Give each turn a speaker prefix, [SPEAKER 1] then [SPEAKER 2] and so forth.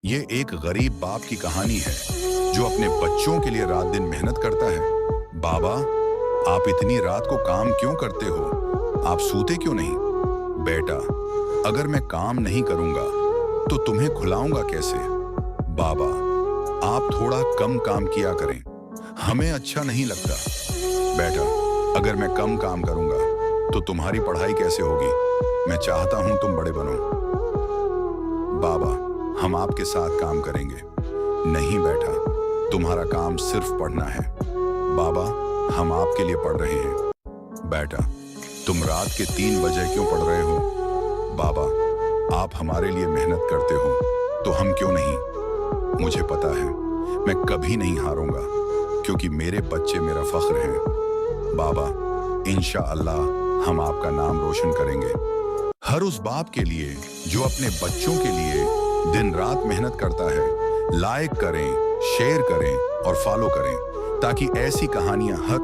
[SPEAKER 1] ये एक गरीब बाप की कहानी है जो अपने बच्चों के लिए रात दिन मेहनत करता है। बाबा, आप इतनी रात को काम क्यों करते हो? आप सोते क्यों नहीं? बेटा, अगर मैं काम नहीं करूंगा तो तुम्हें खिलाऊंगा कैसे? बाबा, आप थोड़ा कम काम किया करें, हमें अच्छा नहीं लगता। बेटा, अगर मैं कम काम करूंगा तो तुम्हारी पढ़ाई कैसे होगी? मैं चाहता हूं तुम बड़े बनो। बाबा, हम आपके साथ काम करेंगे। नहीं बेटा, तुम्हारा काम सिर्फ पढ़ना है। बाबा, हम आपके लिए पढ़ रहे हैं। बेटा, तुम रात के 3 बजे क्यों पढ़ रहे हो? बाबा, आप हमारे लिए मेहनत करते हो तो हम क्यों नहीं? मुझे पता है मैं कभी नहीं हारूंगा क्योंकि मेरे बच्चे मेरा फख्र हैं। बाबा, इंशाअल्लाह हम आपका नाम रोशन करेंगे। हर उस बाप के लिए जो अपने बच्चों के लिए दिन रात मेहनत करता है, लाइक करें, शेयर करें और फॉलो करें ताकि ऐसी कहानियां हर